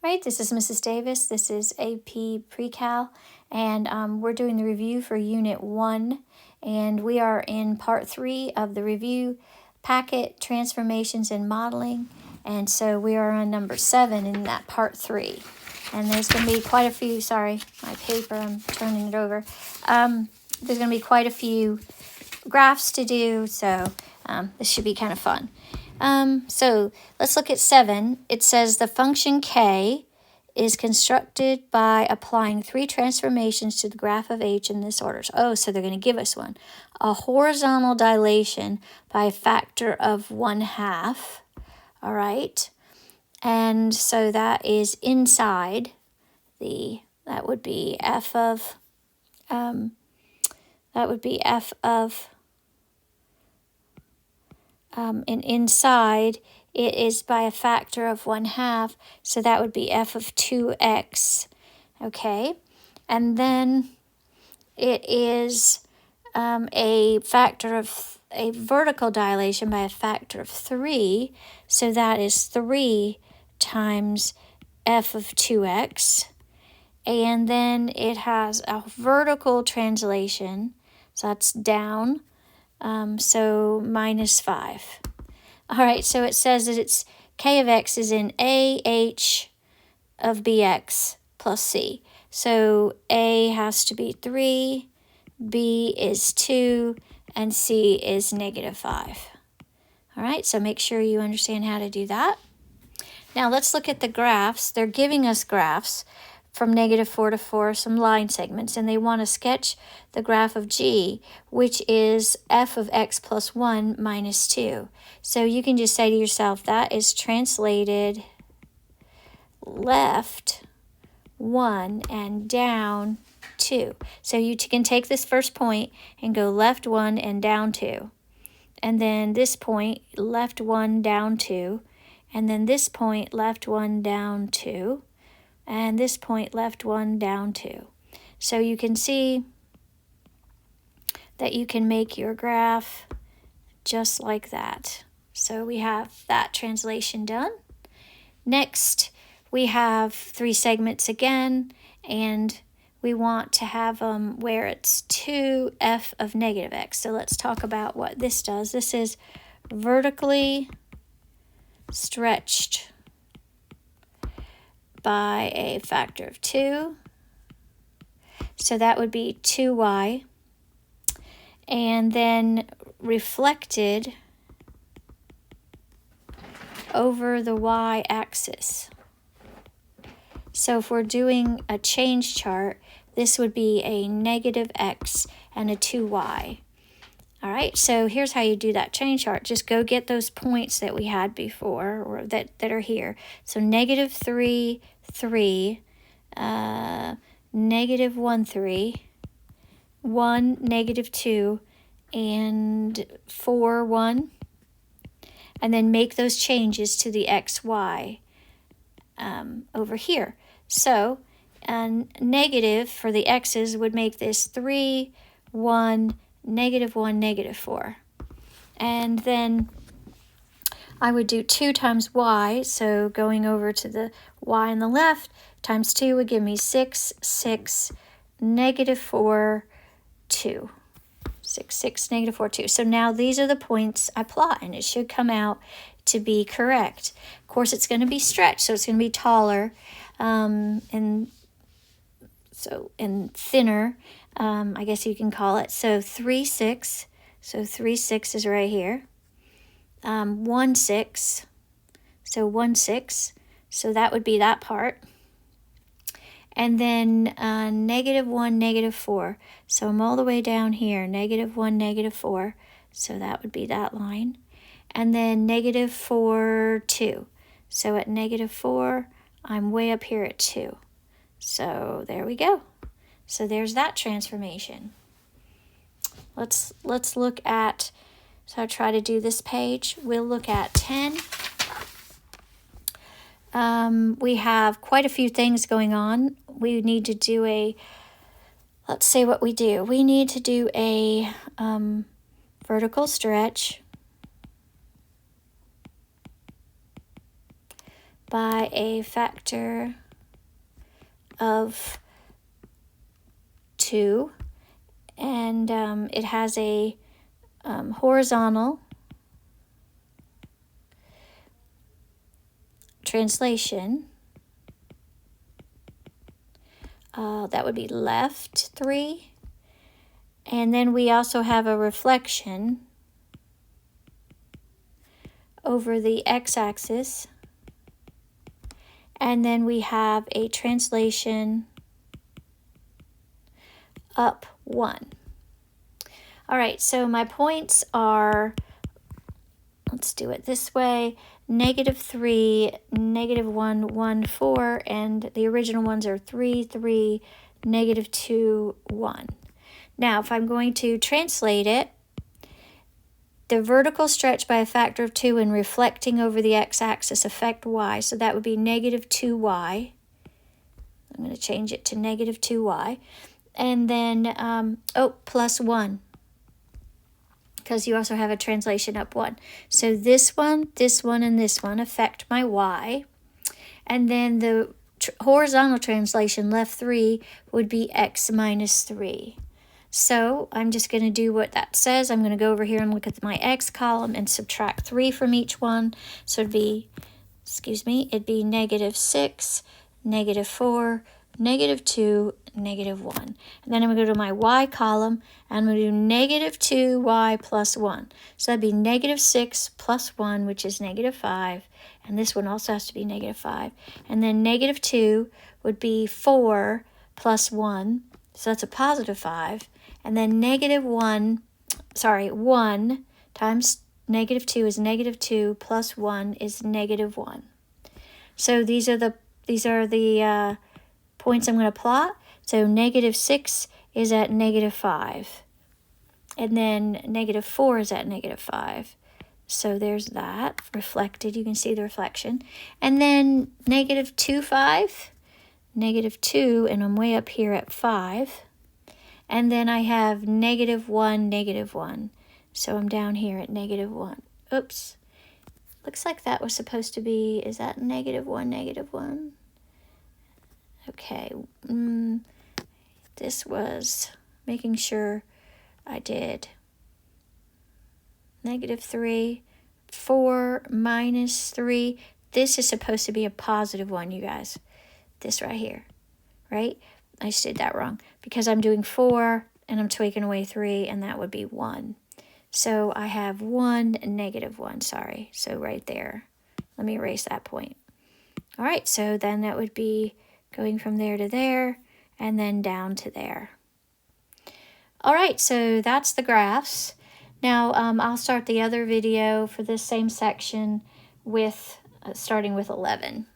Right, this is Mrs. Davis. This is AP Pre-Cal, and we're doing the review for Unit 1, and we are in Part 3 of the review, Packet Transformations and Modeling, and so we are on number 7 in that Part 3. And there's going to be quite a few, sorry, my paper, I'm turning it over. There's going to be quite a few graphs to do, so this should be kind of fun. So let's look at 7. It says the function k is constructed by applying 3 transformations to the graph of h in this order. Oh, so they're going to give us one. A horizontal dilation by a factor of 1/2. All right. And so that is inside that would be f of, and inside it is by a factor of 1/2, so that would be f of 2x, okay? And then it is a factor of a vertical dilation by a factor of 3, so that is 3 times f of 2x. And then it has a vertical translation, so that's down, so minus 5. All right, so it says that it's k of x is in a h of bx plus c. So a has to be 3, b is 2, and c is -5. All right, so make sure you understand how to do that. Now let's look at the graphs. They're giving us graphs from -4 to 4, some line segments, and they want to sketch the graph of g, which is f of x plus 1 minus 2. So you can just say to yourself, that is translated left 1 and down 2. So you can take this first point and go left 1 and down 2. And then this point, left 1, down 2. And then this point, left 1, down 2. And this point, left 1, down 2. So you can see that you can make your graph just like that. So we have that translation done. Next, we have 3 segments again, and we want to have them where it's 2f of -x. So let's talk about what this does. This is vertically stretched by a factor of 2. So that would be 2y. And then reflected over the y-axis. So if we're doing a change chart, this would be a -x and a 2y. All right, so here's how you do that change chart. Just go get those points that we had before, or that are here. So -3, 3, -1, 3, 1, -2, and 4, 1. And then make those changes to the x, y over here. So negative for the x's would make this 3, 1, -1, -4. And then I would do 2 times y, so going over to the y on the left, times 2 would give me 6, 6, -4, 2. 6, 6, -4, 2. So now these are the points I plot, and it should come out to be correct. Of course, it's going to be stretched, so it's going to be taller and thinner, I guess you can call it. So 3, 6. So 3, 6 is right here. 1, 6. So 1, 6. So that would be that part. And then -1, -4. So I'm all the way down here, -1, -4. So that would be that line. And then -4, 2. So at -4, I'm way up here at 2. So there we go. So there's that transformation. Let's look at, so I try to do this page. We'll look at 10. We have quite a few things going on. We need to do let's say what we do. We need to do a vertical stretch by a factor of 2, and it has a horizontal translation. That would be left 3. And then we also have a reflection over the x-axis. And then we have a translation up 1. All right, so my points are, let's do it this way, -3, -1, 1, 4, and the original ones are 3, 3, -2, 1. Now, if I'm going to translate it, the vertical stretch by a factor of 2 and reflecting over the x-axis affect y, so that would be -2y. I'm going to change it to -2y. And then, plus 1, because you also have a translation up 1. So this one, and this one affect my y. And then the horizontal translation, left 3, would be x minus 3. So I'm just going to do what that says. I'm going to go over here and look at my x column and subtract 3 from each one. So it'd be, it'd be -6, -4, -2, -1. And then I'm going to go to my y column, and I'm going to do -2y plus 1. So that'd be -6 plus 1, which is -5. And this one also has to be -5. And then -2 would be 4 plus 1. So that's a +5. And then -1 times -2 is -2 plus 1 is -1. So these are the points I'm going to plot. So -6 is at -5. And then -4 is at -5. So there's that reflected. You can see the reflection. And then -2, -2, and I'm way up here at 5. And then I have -1, -1. So I'm down here at -1. Oops. Looks like that was supposed to be, is that -1, -1? Okay. This was making sure I did -3, 4 minus 3. This is supposed to be a +1, you guys. This right here, right? I just did that wrong because I'm doing 4 and I'm taking away 3, and that would be 1. So I have 1 and -1, sorry. So right there, let me erase that point. All right, so then that would be going from there to there and then down to there. All right, so that's the graphs. Now I'll start the other video for this same section with starting with 11.